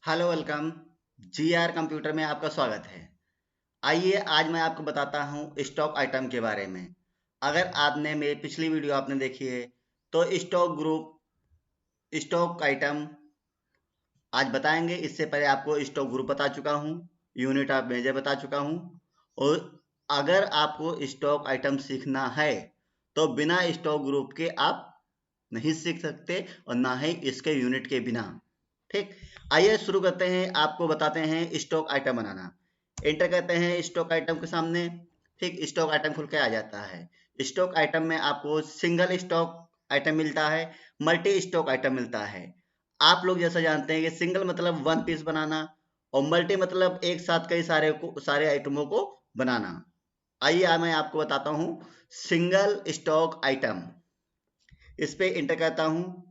Hello welcome. GR computer में आपका स्वागत है। आइए आज मैं आपको बताता हूँ स्टॉक आइटम के बारे में। अगर आपने मेरी पिछली वीडियो आपने देखी है तो स्टॉक ग्रुप स्टॉक आइटम आज बताएंगे। इससे पहले आपको स्टॉक ग्रुप बता चुका हूँ, यूनिट ऑफ मेजर बता चुका हूँ। और अगर आपको स्टॉक आइटम सीखना है तो बिना स्टॉक ग्रुप के आप नहीं सीख सकते और ना ही इसके यूनिट के बिना। ठीक, आइए शुरू करते हैं। आपको बताते हैं स्टॉक आइटम बनाना। एंटर करते हैं स्टॉक आइटम के सामने। ठीक, स्टॉक आइटम खुल के आ जाता है। स्टॉक आइटम में आपको सिंगल स्टॉक आइटम मिलता है, मल्टी स्टॉक आइटम मिलता है। आप लोग जैसा जानते हैं कि सिंगल मतलब वन पीस बनाना और मल्टी मतलब एक साथ कई सारे आइटमों को बनाना। आइए मैं आपको बताता हूँ सिंगल स्टॉक आइटम। इस पे इंटर करता हूँ,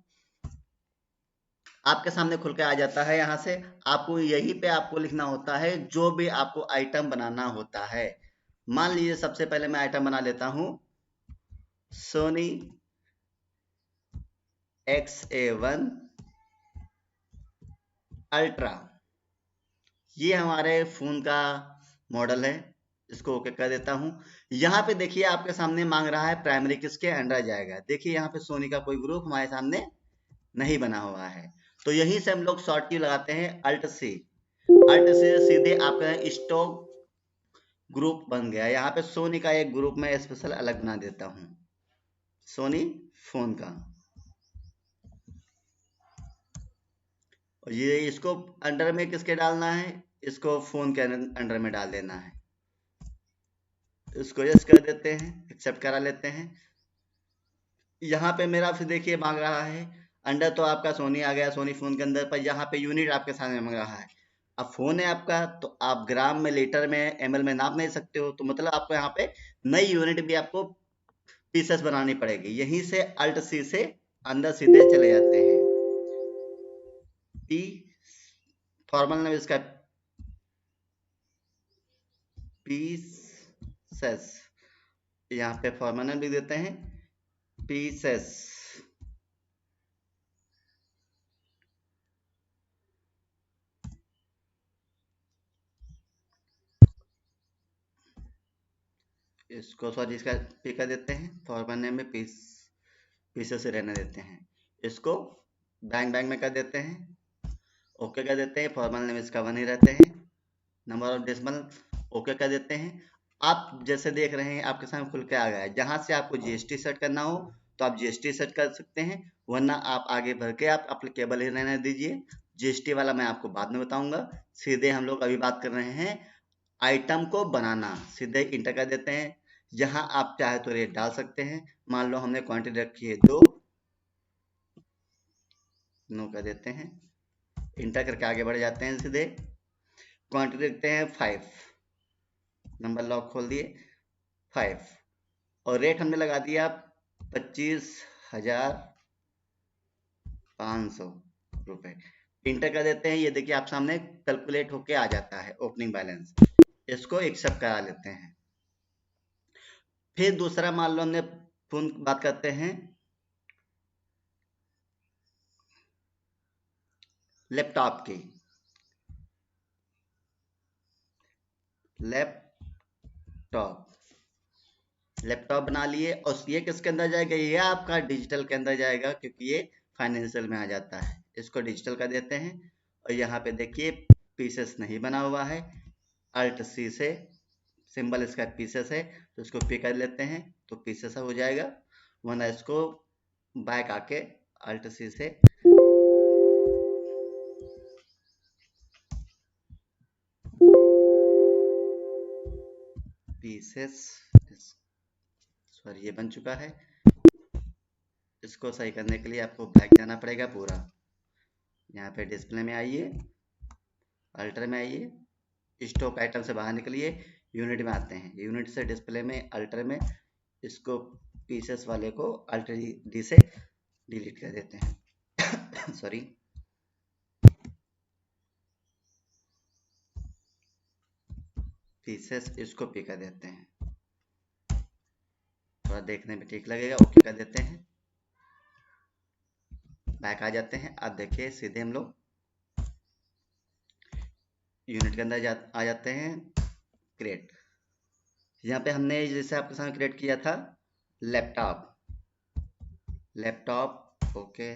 आपके सामने खुल के आ जाता है। यहाँ से आपको यहीं पे आपको लिखना होता है जो भी आपको आइटम बनाना होता है। मान लीजिए सबसे पहले मैं आइटम बना लेता हूँ सोनी XA1 अल्ट्रा। ये हमारे फोन का मॉडल है। इसको ओके कर देता हूँ। यहाँ पे देखिए आपके सामने मांग रहा है प्राइमरी किसके अंडर जाएगा। देखिए यहाँ पे सोनी का कोई ग्रुप हमारे सामने नहीं बना हुआ है, तो यहीं से हम लोग शॉर्ट की लगाते हैं अल्ट सी। अल्ट से सीधे आपका स्टॉक ग्रुप बन गया। यहाँ पे सोनी का एक ग्रुप में स्पेशल अलग बना देता हूँ, सोनी फोन का। और ये इसको अंडर में किसके डालना है, इसको फोन के अंडर में डाल देना है। इसको यस कर देते हैं, एक्सेप्ट करा लेते हैं। यहाँ पे मेरा फिर देखिए मांग रहा है अंडर, तो आपका सोनी आ गया सोनी फोन के अंदर, पर यहाँ पे यूनिट आपके सामने मांग रहा है। अब फोन है आपका तो आप ग्राम में, लीटर में, एमएल में नाप नहीं सकते हो, तो मतलब आपको यहाँ पे नई यूनिट भी आपको पीसेस बनानी पड़ेगी। यहीं से अल्ट सी से अंदर सीधे चले जाते हैं। पी फॉर्मल नेम इसका पीसेस, यहाँ पे फॉर्मल नेम लिख देते हैं पीसेस। इसको सॉरी इसका पी कर देते हैं, फॉर्मल नेम में पीसेस से रहने देते हैं। इसको बैंक बैंक में कर देते हैं, ओके कर देते हैं। फॉर्मल नेम इसका 1 ही रहते हैं। नंबर ऑफ डेसिमल ओके कर देते हैं। आप जैसे देख रहे हैं आपके सामने खुल के आ गया है। जहां से आपको जीएसटी सेट करना हो तो आप जीएसटी सेट कर सकते हैं, वरना आप आगे बढ़ के आप एप्लीकेबल ही रहने दीजिए। जीएसटी वाला मैं आपको बाद में बताऊंगा। सीधे हम लोग अभी बात कर रहे हैं आइटम को बनाना। सीधे इंटर कर देते हैं। जहां आप चाहे तो रेट डाल सकते हैं। मान लो हमने क्वांटिटी रखी है 2, नो कर देते हैं। इंटर करके आगे बढ़ जाते हैं। सीधे क्वांटिटी रखते हैं 5, नंबर लॉक खोल दिए 5, और रेट हमने लगा दिया 25,500 रुपए। इंटर कर देते हैं। ये देखिए आप सामने कैलकुलेट होके आ जाता है ओपनिंग बैलेंस। इसको एक्सेप्ट करा लेते हैं। फिर दूसरा मान लो हमने फोन बात करते हैं लैपटॉप की। लैपटॉप बना लिए, और ये किसके अंदर जाएगा, ये आपका डिजिटल के अंदर जाएगा, क्योंकि ये फाइनेंशियल में आ जाता है। इसको डिजिटल कर देते हैं। और यहाँ पे देखिए पीसेस नहीं बना हुआ है। अल्ट सी से सिंबल इसका पीसेस है, तो इसको पे कर लेते हैं तो पीसेस हो जाएगा। वरना इसको बैक आके अल्ट सी से पीसेस, सॉरी ये बन चुका है। इसको सही करने के लिए आपको बैक जाना पड़ेगा पूरा। यहाँ पे डिस्प्ले में आइए, अल्टर में आइए, स्टॉक आइटम से बाहर निकलिए, यूनिट में आते हैं। यूनिट से डिस्प्ले में, अल्टर में, इसको पीसेस वाले को अल्टर डी से डिलीट कर देते हैं। सॉरी, पीसेस इसको पी कर देते हैं, थोड़ा देखने में ठीक लगेगा। ओके कर देते हैं, बैक आ जाते हैं। अब देखिए सीधे हम लोग यूनिट के अंदर आ जाते हैं, क्रिएट। यहाँ पे हमने जैसे आपके सामने क्रिएट किया था लैपटॉप, ओके।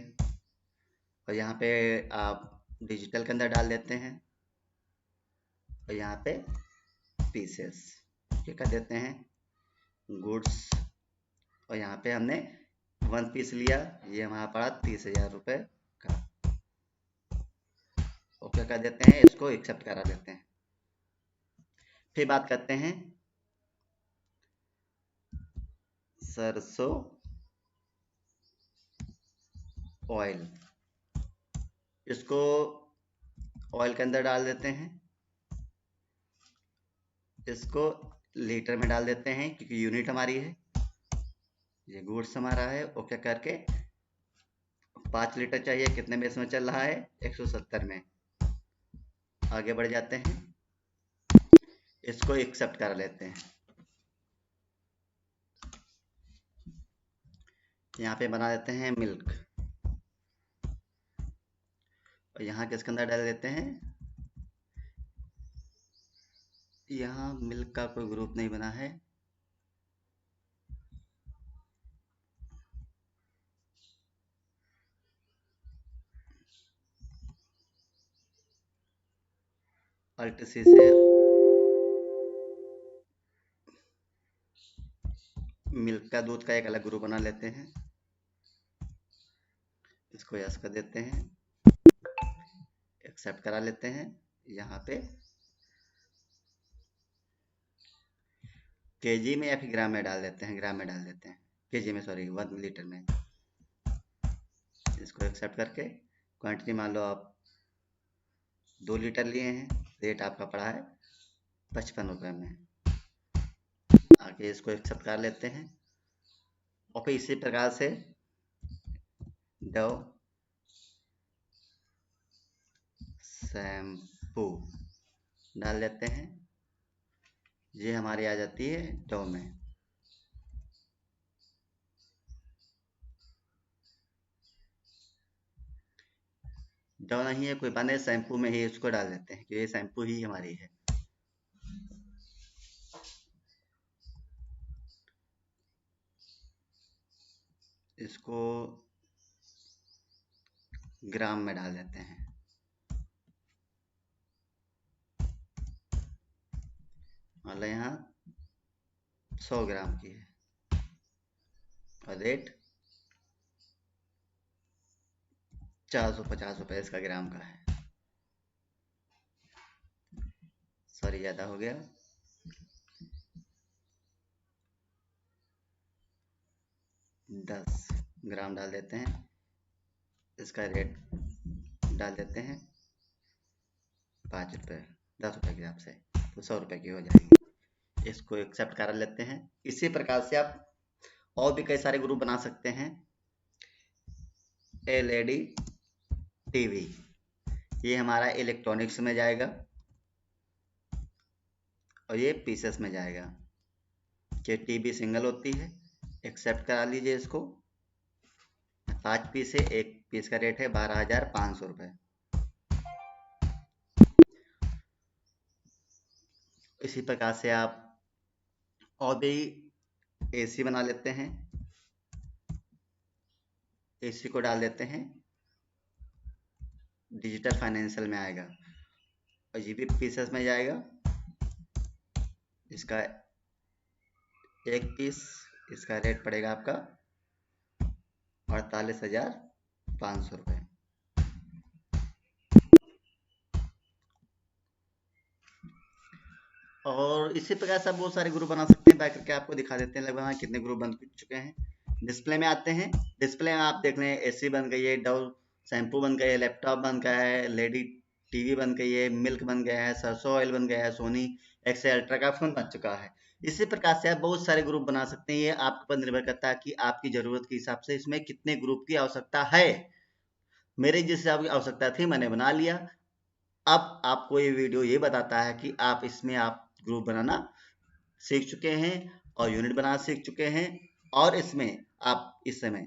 और यहाँ पे आप डिजिटल के अंदर डाल देते हैं, और यहाँ पे पीसेस क्या कर देते हैं, गुड्स। और यहाँ पे हमने 1 पीस लिया, ये हमारा पड़ा 30,000 रुपये का। ओके कर देते हैं, इसको एक्सेप्ट करा देते हैं। फिर बात करते हैं सरसों ऑयल, इसको ऑयल के अंदर डाल देते हैं, इसको लीटर में डाल देते हैं क्योंकि यूनिट हमारी है, ये गुड्स हमारा है। ओके करके 5 लीटर चाहिए, कितने में इसमें चल रहा है, 170 में। आगे बढ़ जाते हैं, इसको एक्सेप्ट कर लेते हैं। यहाँ पे बना देते हैं मिल्क, और यहाँ किसके अंदर डाल देते हैं, यहाँ मिल्क का कोई ग्रुप नहीं बना है, अल्ट सी से मिल्क का दूध का एक अलग ग्रुप बना लेते हैं, इसको यस कर देते हैं, एक्सेप्ट करा लेते हैं। यहाँ पे केजी में या फिर ग्राम में डाल देते हैं, ग्राम में डाल देते हैं, केजी में सॉरी 1 लीटर में। इसको एक्सेप्ट करके क्वांटिटी मान लो आप 2 लीटर लिए हैं, रेट आपका पड़ा है 55 रुपये में। आगे इसको एक्सेप्ट कर लेते हैं, और फिर इसी प्रकार से डव शैम्पू डाल देते हैं, ये हमारी आ जाती है डव में। डव नहीं है कोई बने, शैम्पू में ही इसको डाल देते हैं कि ये शैम्पू ही हमारी है। इसको ग्राम में डाल देते हैं, मतलब यहाँ 100 ग्राम की है, और रेट 450 रुपये इसका ग्राम का है। सॉरी ज़्यादा हो गया, 10 ग्राम डाल देते हैं, इसका रेट डाल देते हैं 5 रुपये, 10 रुपये के हिसाब से, तो 100 रुपये की हो जाएगी। इसको एक्सेप्ट कर लेते हैं। इसी प्रकार से आप और भी कई सारे ग्रुप बना सकते हैं। LED टीवी, ये हमारा इलेक्ट्रॉनिक्स में जाएगा, और ये पीसेस में जाएगा, कि टीवी सिंगल होती है। एक्सेप्ट करा लीजिए इसको, 5 पीस है, 1 पीस का रेट है 12,500 रुपये। इसी प्रकार से आप और भी AC बना लेते हैं, AC को डाल देते हैं, डिजिटल फाइनेंशियल में आएगा, और ये भी पीसेस में जाएगा। इसका 1 पीस, इसका रेट पड़ेगा आपका 48,500 रुपये। और इसी प्रकार से आप बहुत सारे ग्रुप बना सकते हैं। बैक करके आपको दिखा देते हैं लगभग कितने ग्रुप बन चुके हैं। डिस्प्ले में आते हैं, डिस्प्ले में आप देख लें AC बन गई है, डव शैम्पू बन गए है, लैपटॉप बन गया है, LED टीवी बन गई है, मिल्क बन गया है, सरसों ऑयल बन गया है, सोनी एक्सेल अल्ट्रा का फोन बन चुका है। इसी प्रकार से आप बहुत सारे ग्रुप बना सकते हैं। ये आपके पर निर्भर करता है कि आपकी ज़रूरत के हिसाब से इसमें कितने ग्रुप की आवश्यकता है। मेरे जिस हिसाब की आवश्यकता थी मैंने बना लिया। अब आपको ये वीडियो ये बताता है कि आप इसमें आप ग्रुप बनाना सीख चुके हैं और यूनिट बनाना सीख चुके हैं, और इसमें आप इस समय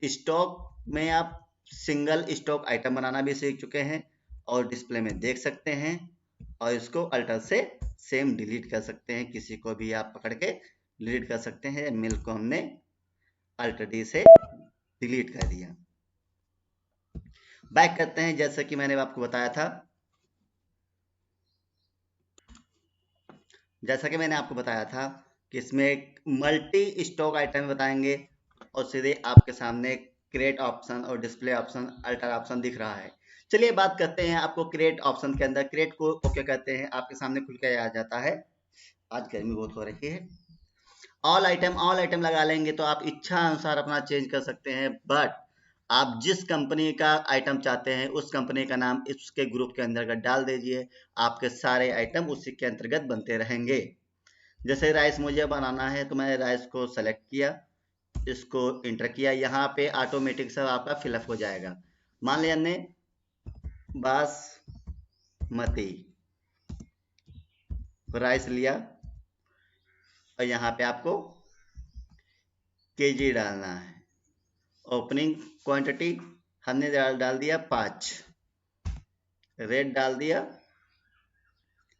स्टॉक में आप सिंगल स्टॉक आइटम बनाना भी सीख चुके हैं, और डिस्प्ले में देख सकते हैं, और इसको अल्टर से सेम डिलीट कर सकते हैं, किसी को भी आप पकड़ के डिलीट कर सकते हैं। मिल को हमने अल्टर डी से डिलीट कर दिया। बैक करते हैं, जैसा कि मैंने आपको बताया था, कि इसमें मल्टी स्टॉक आइटम बताएंगे और सीधे आपके सामने क्रिएट ऑप्शन और डिस्प्ले ऑप्शन, अल्टर ऑप्शन दिख रहा है। चलिए बात करते हैं आपको क्रिएट ऑप्शन के अंदर। क्रिएट को ओके कहते हैं, आपके सामने खुल के आ जाता है। आज गर्मी बहुत हो रही है। ऑल आइटम लगा लेंगे तो आप इच्छा अनुसार अपना चेंज कर सकते हैं, बट आप जिस कंपनी का आइटम चाहते हैं उस कंपनी का नाम इसके ग्रुप के अंतर्गत डाल दीजिए, आपके सारे आइटम उसी के अंतर्गत बनते रहेंगे। जैसे राइस मुझे बनाना है तो मैंने राइस को सेलेक्ट किया, इसको इंटर किया, यहाँ पे ऑटोमेटिक सब आपका फिलअप हो जाएगा। मान लिया हमने बासमती राइस लिया और यहाँ पे आपको केजी डालना है। ओपनिंग क्वांटिटी हमने डाल दिया 5, रेट डाल दिया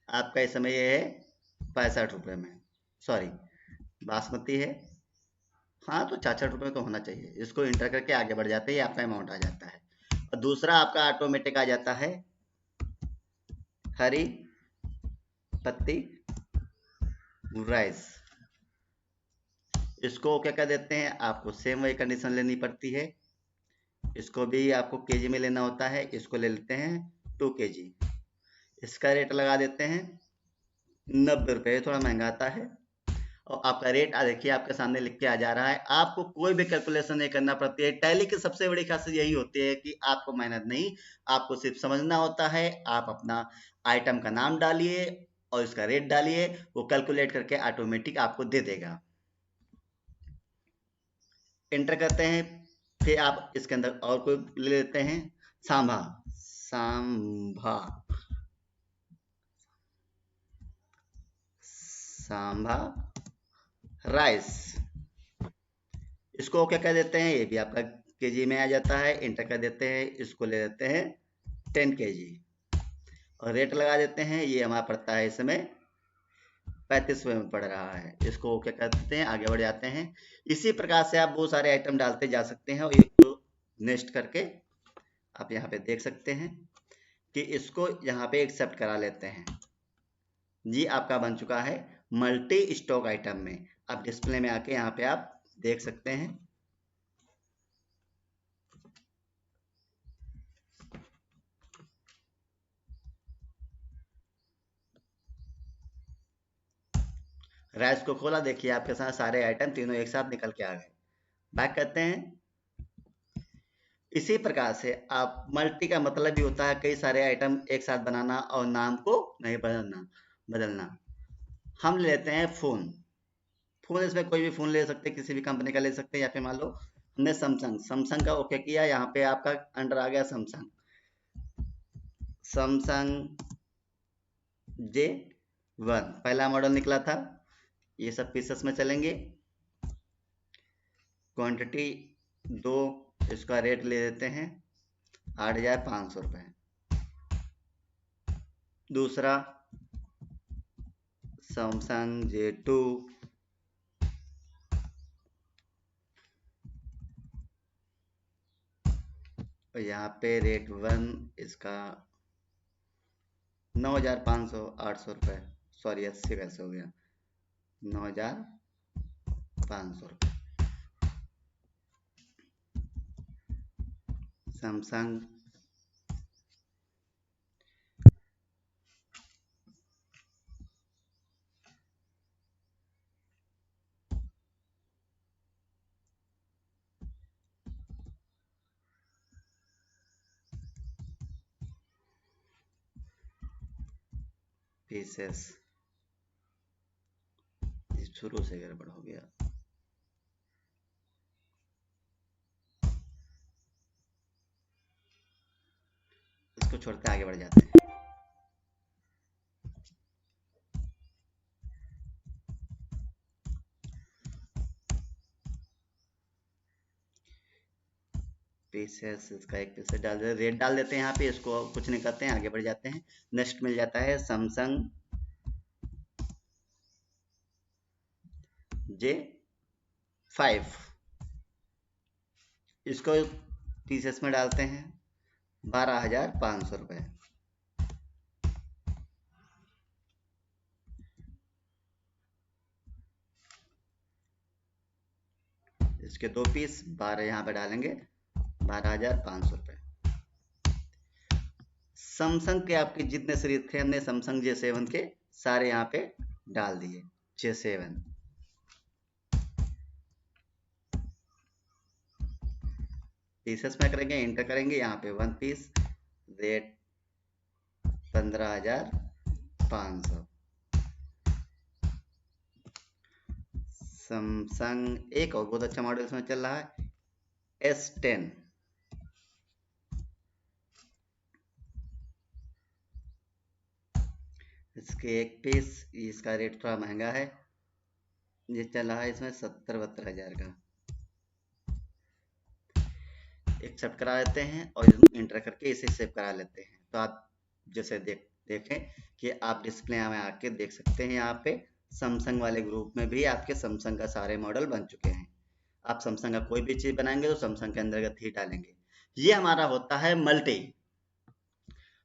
आपका इस समय ये है 65 रुपये में, सॉरी बासमती है, हाँ तो 66 रुपये तो होना चाहिए। इसको इंटर करके आगे बढ़ जाते ही आपका अमाउंट आ जाता है। और दूसरा आपका ऑटोमेटिक आ जाता है हरी पत्ती राइस, इसको क्या कर देते हैं, आपको सेम वही कंडीशन लेनी पड़ती है, इसको भी आपको केजी में लेना होता है। इसको ले लेते हैं 2 केजी, इसका रेट लगा देते हैं 90 रुपये, थोड़ा महंगा आता है। और आपका रेट देखिए आपके सामने लिख के आ जा रहा है। आपको कोई भी कैलकुलेशन नहीं करना पड़ती है। टैली की सबसे बड़ी खासियत यही होती है कि आपको मेहनत नहीं, आपको सिर्फ समझना होता है। आप अपना आइटम का नाम डालिए और इसका रेट डालिए, वो कैलकुलेट करके ऑटोमेटिक आपको दे देगा। एंटर करते हैं, फिर आप इसके अंदर और कोई ले लेते हैं, सांभा सांभा सांभा राइस, इसको क्या कर देते हैं, ये भी आपका केजी में आ जाता है। इंटर कर देते हैं, इसको ले लेते हैं 10 केजी और रेट लगा देते हैं। ये हमारा पड़ता है इसमें 35 रुपये में पड़ रहा है। इसको क्या करते हैं, आगे बढ़ जाते हैं। इसी प्रकार से आप बहुत सारे आइटम डालते जा सकते हैं और इसको नेक्स्ट करके आप यहाँ पे देख सकते हैं कि इसको यहाँ पे एक्सेप्ट करा लेते हैं जी। आपका बन चुका है मल्टी स्टॉक आइटम में। आप डिस्प्ले में आके यहाँ पे आप देख सकते हैं। राइस को खोला, देखिए आपके साथ सारे आइटम तीनों एक साथ निकल के आ गए। बैक करते हैं। इसी प्रकार से आप मल्टी का मतलब भी होता है कई सारे आइटम एक साथ बनाना और नाम को नहीं बदलना। हम लेते हैं फोन। इसमें कोई भी फोन ले सकते हैं, किसी भी कंपनी का ले सकते हैं। या फिर मान लो हमने सैमसंग का ओके किया, यहाँ पे आपका अंडर आ गया सैमसंग J1 पहला मॉडल निकला था। ये सब पीसेस में चलेंगे। क्वांटिटी 2, इसका रेट ले देते हैं 8,500 रुपये। दूसरा सैमसंग J2, और यहाँ पे रेट 1 इसका 9,500 800 रुपये, सॉरी 80 पैसे हो गया, 9,500 रुपये। सैमसंग पीसेस, शुरू से गड़बड़ हो गया। इसको छोड़ते आगे बढ़ जाते हैं। पीसेस, इसका एक पीसेस डाल देते, रेट डाल देते हैं यहाँ पे, इसको कुछ नहीं करते हैं, आगे बढ़ जाते हैं। नेक्स्ट मिल जाता है सैमसंग J5, इसको पीसेस में डालते हैं 12,500 रुपये। इसके 2 पीस 12 यहाँ पे डालेंगे, 12,500 रुपये। सैमसंग के आपके जितने सीरीज थे हमने सैमसंग J7 के सारे यहाँ पे डाल दिए। J7 पीसेस में करेंगे, एंटर करेंगे, यहाँ पे 1 पीस रेट 15,500। सैमसंग एक और बहुत अच्छा मॉडल इसमें चल रहा है S10, इसके एक पीस, इसका रेट थोड़ा महंगा है, ये चल रहा है इसमें 70-72 हज़ार का। एक्सेप्ट करा लेते हैं और इंटर करके इसे सेव करा लेते हैं। तो आप जैसे देखें कि आप डिस्प्ले में आके देख सकते हैं, यहाँ पे सैमसंग वाले ग्रुप में भी आपके सैमसंग का सारे मॉडल बन चुके हैं। आप सैमसंग का कोई भी चीज़ बनाएंगे तो सैमसंग के अंतर्गत ही डालेंगे। ये हमारा होता है मल्टी।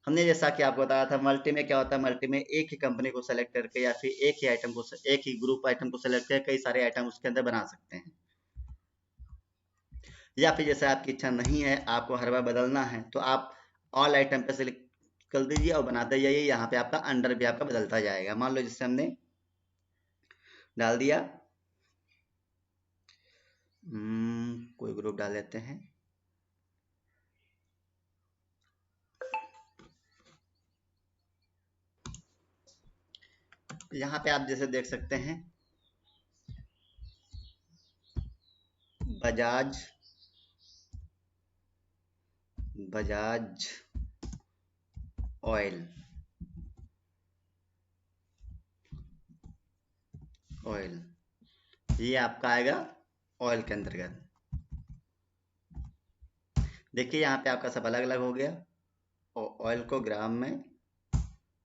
हमने जैसा कि आपको बताया था, मल्टी में क्या होता है, मल्टी में एक ही कंपनी को सेलेक्ट करके या फिर एक ही आइटम को, एक ही ग्रुप आइटम को सेलेक्ट करके कई सारे आइटम उसके अंदर बना सकते हैं। या फिर जैसे आपकी इच्छा नहीं है, आपको हर बार बदलना है, तो आप ऑल आइटम पे सेलेक्ट कर दीजिए और बनाते जाइए। यहाँ पे आपका अंडर भी आपका बदलता जाएगा। मान लो जिससे हमने डाल दिया, कोई ग्रुप डाल लेते हैं, यहाँ पे आप जैसे देख सकते हैं बजाज ऑयल, ये आपका आएगा ऑयल के अंतर्गत। देखिए यहाँ पे आपका सब अलग अलग हो गया, और ऑयल को ग्राम में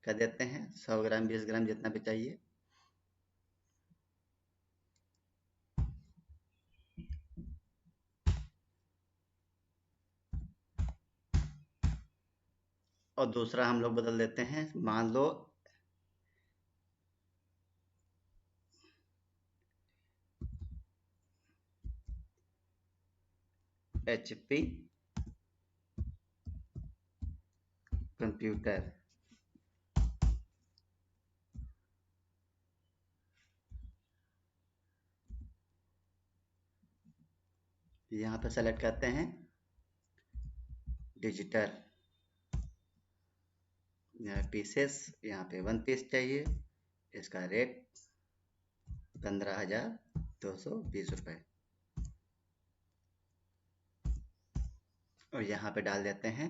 कर देते हैं, 100 ग्राम 20 ग्राम जितना भी चाहिए। और दूसरा हम लोग बदल देते हैं, मान लो HP कंप्यूटर, यहाँ पे सेलेक्ट करते हैं डिजिटल, यहाँ पीसेस, यहाँ पे 1 पीस चाहिए, इसका रेट 15,220 रुपये। और यहाँ पे डाल देते हैं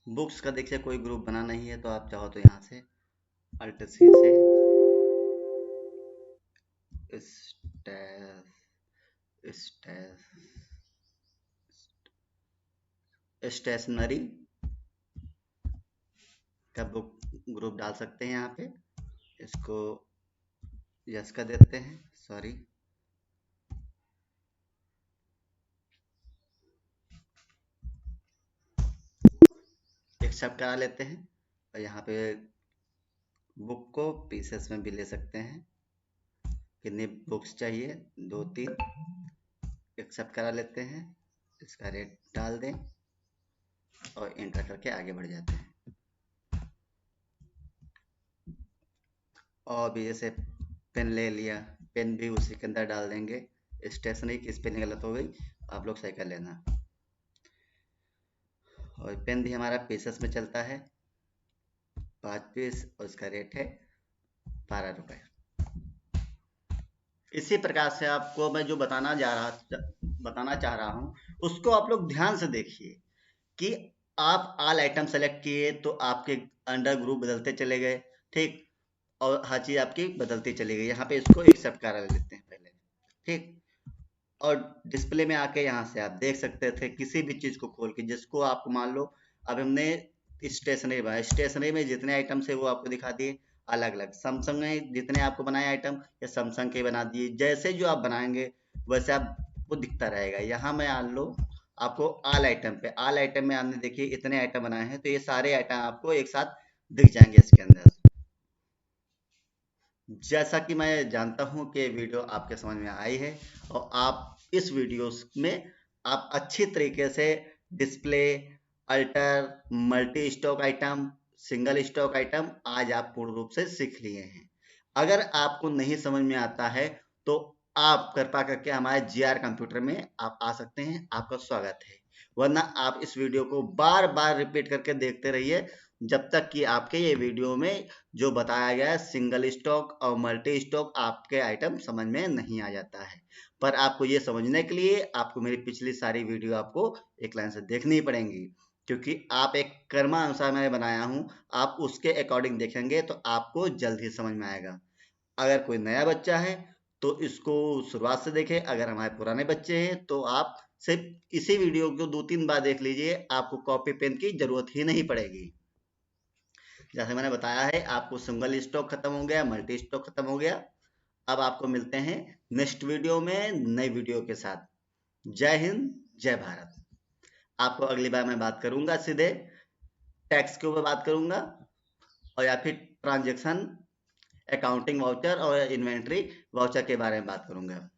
बुक्स का। देखिए कोई ग्रुप बना नहीं है, तो आप चाहो तो यहाँ से अल्ट सी से स्टेशनरी का बुक ग्रुप डाल सकते हैं। यहाँ पे इसको यस कर देते हैं, सॉरी, एक्सेप्ट करा लेते हैं। और यहाँ पे बुक को पीसेस में भी ले सकते हैं, कितनी बुक्स चाहिए, 2-3, एक्सेप्ट करा लेते हैं, इसका रेट डाल दें और एंटर करके आगे बढ़ जाते हैं। और भी जैसे पेन ले लिया, पेन भी उसी के अंदर डाल देंगे। स्टेशनरी की स्पेलिंग गलत हो गई, आप लोग सही कर लेना। और पेन भी हमारा पीसेस में चलता है, 5 पीस, और इसका रेट है 12 रुपये। इसी प्रकार से आपको मैं जो बताना चाह रहा हूँ उसको आप लोग ध्यान से देखिए कि आप ऑल आइटम सेलेक्ट किए तो आपके अंडर ग्रुप बदलते चले गए, ठीक। और हर चीज़ आपकी बदलती चली गई। यहाँ पे इसको एक्सेप्ट करा लेते हैं पहले, ठीक। और डिस्प्ले में आके यहाँ से आप देख सकते थे किसी भी चीज़ को खोल के, जिसको आपको मान लो अब हमने स्टेशनरी बनाया, स्टेशनरी में जितने आइटम्स है वो आपको दिखा दिए अलग अलग। सैमसंग में जितने आपको बनाए आइटम या सैमसंग के बना दिए, जैसे जो आप बनाएंगे वैसे आपको दिखता रहेगा। यहाँ मैं मान लो आपको ऑल आइटम पे, ऑल आइटम में आपने देखिए इतने आइटम बनाए हैं, तो ये सारे आइटम आपको एक साथ दिख जाएंगे इसके अंदर। जैसा कि मैं जानता हूं कि वीडियो आपके समझ में आई है और आप इस वीडियो में आप अच्छी तरीके से display, alter, multi stock item, single stock item आज आप पूर्ण रूप से सीख लिए हैं। अगर आपको नहीं समझ में आता है तो आप कृपा करके हमारे जीआर कंप्यूटर में आप आ सकते हैं, आपका स्वागत है। वरना आप इस वीडियो को बार बार रिपीट करके देखते रहिए जब तक कि आपके ये वीडियो में जो बताया गया है सिंगल स्टॉक और मल्टी स्टॉक आपके आइटम समझ में नहीं आ जाता है। पर आपको ये समझने के लिए आपको मेरी पिछली सारी वीडियो आपको एक लाइन से देखनी पड़ेंगी, क्योंकि आप एक कर्मानुसार मैंने बनाया हूँ, आप उसके अकॉर्डिंग देखेंगे तो आपको जल्द ही समझ में आएगा। अगर कोई नया बच्चा है तो इसको शुरुआत से देखे, अगर हमारे पुराने बच्चे हैं तो आप सिर्फ इसी वीडियो को 2-3 बार देख लीजिए, आपको कॉपी पेन की जरूरत ही नहीं पड़ेगी। जैसे मैंने बताया है आपको सिंगल स्टॉक खत्म हो गया, मल्टी स्टॉक खत्म हो गया। अब आपको मिलते हैं नेक्स्ट वीडियो में नई वीडियो के साथ। जय हिंद, जय भारत। आपको अगली बार मैं बात करूंगा सीधे टैक्स के ऊपर बात करूंगा, और या फिर ट्रांजेक्शन, अकाउंटिंग वाउचर और इन्वेंट्री वाउचर के बारे में बात करूंगा।